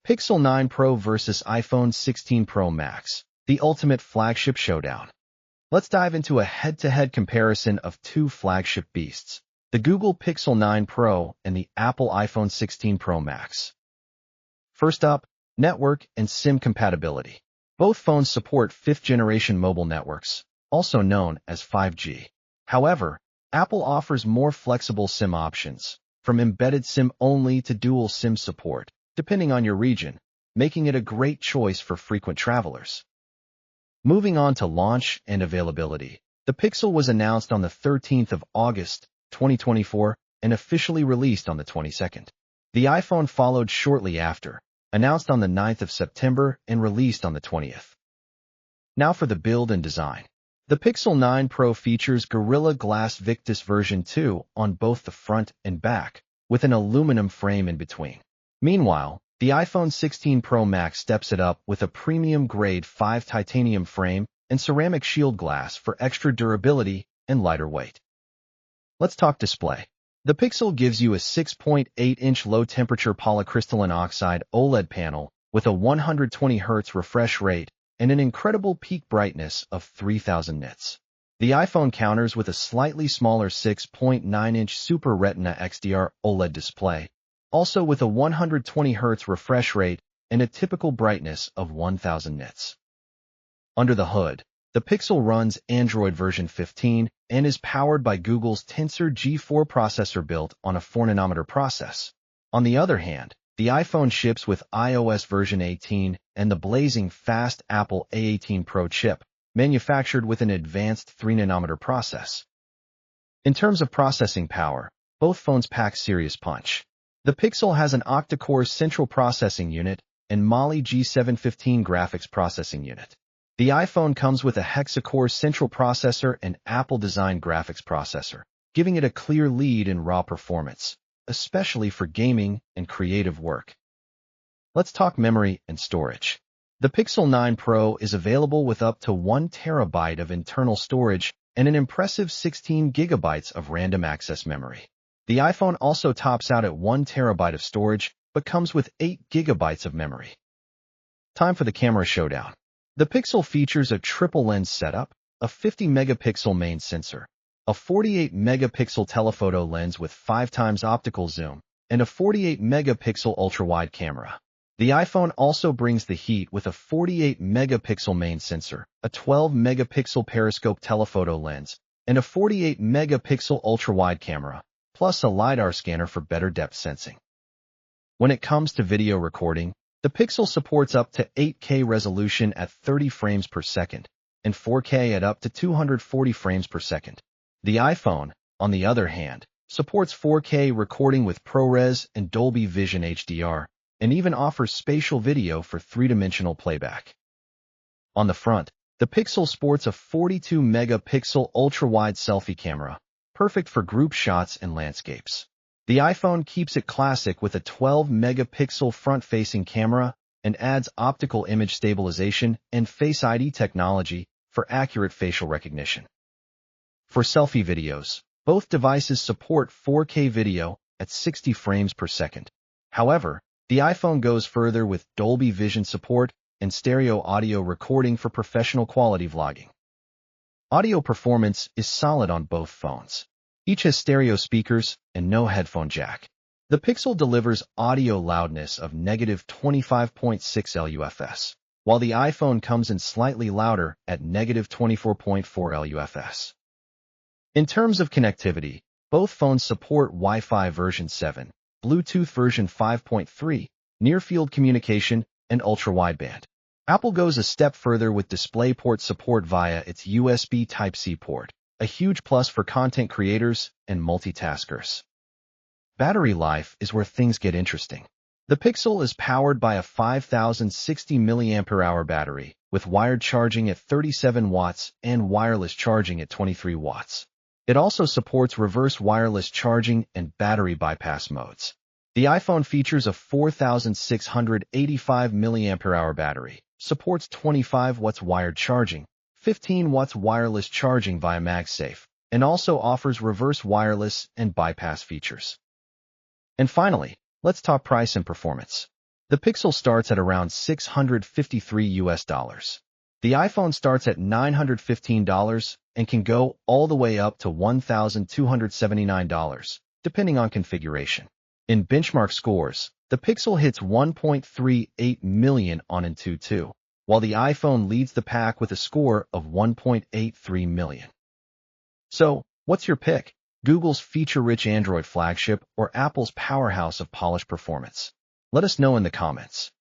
Pixel 9 Pro versus iPhone 16 Pro Max, the ultimate flagship showdown. Let's dive into a head-to-head comparison of two flagship beasts, the Google Pixel 9 Pro and the Apple iPhone 16 Pro Max. First up, network and SIM compatibility. Both phones support 5th-generation mobile networks, also known as 5G. However, Apple offers more flexible SIM options, from embedded SIM only to dual SIM support, depending on your region, making it a great choice for frequent travelers. Moving on to launch and availability. The Pixel was announced on the 13th of August, 2024, and officially released on the 22nd. The iPhone followed shortly after, announced on the 9th of September and released on the 20th. Now for the build and design. The Pixel 9 Pro features Gorilla Glass Victus version 2 on both the front and back, with an aluminum frame in between. Meanwhile, the iPhone 16 Pro Max steps it up with a premium-grade 5 titanium frame and ceramic shield glass for extra durability and lighter weight. Let's talk display. The Pixel gives you a 6.8-inch low-temperature polycrystalline oxide OLED panel with a 120Hz refresh rate and an incredible peak brightness of 3000 nits. The iPhone counters with a slightly smaller 6.9-inch Super Retina XDR OLED display, also with a 120Hz refresh rate and a typical brightness of 1000 nits. Under the hood, the Pixel runs Android version 15 and is powered by Google's Tensor G4 processor built on a 4nm process. On the other hand, the iPhone ships with iOS version 18 and the blazing fast Apple A18 Pro chip, manufactured with an advanced 3nm process. In terms of processing power, both phones pack serious punch. The Pixel has an octa-core central processing unit and Mali G715 graphics processing unit. The iPhone comes with a hexa-core central processor and Apple-designed graphics processor, giving it a clear lead in raw performance, especially for gaming and creative work. Let's talk memory and storage. The Pixel 9 Pro is available with up to 1 TB of internal storage and an impressive 16 GB of random access memory. The iPhone also tops out at 1 TB of storage, but comes with 8 GB of memory. Time for the camera showdown. The Pixel features a triple lens setup, a 50-megapixel main sensor, a 48-megapixel telephoto lens with 5x optical zoom, and a 48-megapixel ultra-wide camera. The iPhone also brings the heat with a 48-megapixel main sensor, a 12-megapixel periscope telephoto lens, and a 48-megapixel ultra-wide camera, plus a LiDAR scanner for better depth sensing. When it comes to video recording, the Pixel supports up to 8K resolution at 30 frames per second and 4K at up to 240 frames per second. The iPhone, on the other hand, supports 4K recording with ProRes and Dolby Vision HDR, and even offers spatial video for three-dimensional playback. On the front, the Pixel sports a 42-megapixel ultra-wide selfie camera, perfect for group shots and landscapes. The iPhone keeps it classic with a 12-megapixel front-facing camera and adds optical image stabilization and Face ID technology for accurate facial recognition. For selfie videos, both devices support 4K video at 60 frames per second. However, the iPhone goes further with Dolby Vision support and stereo audio recording for professional quality vlogging. Audio performance is solid on both phones. Each has stereo speakers and no headphone jack. The Pixel delivers audio loudness of -25.6 LUFS, while the iPhone comes in slightly louder at -24.4 LUFS. In terms of connectivity, both phones support Wi-Fi version 7, Bluetooth version 5.3, near-field communication, and ultra-wideband. Apple goes a step further with DisplayPort support via its USB Type-C port, a huge plus for content creators and multitaskers. Battery life is where things get interesting. The Pixel is powered by a 5060 mAh battery, with wired charging at 37 watts and wireless charging at 23 watts. It also supports reverse wireless charging and battery bypass modes. The iPhone features a 4685 mAh battery, supports 25 watts wired charging, 15 watts wireless charging via MagSafe, and also offers reverse wireless and bypass features. And finally, let's talk price and performance. The Pixel starts at around $653. The iPhone starts at $915 and can go all the way up to $1,279, depending on configuration. In benchmark scores, the Pixel hits 1.38 million on Antutu, while the iPhone leads the pack with a score of 1.83 million. So, what's your pick? Google's feature-rich Android flagship or Apple's powerhouse of polished performance? Let us know in the comments.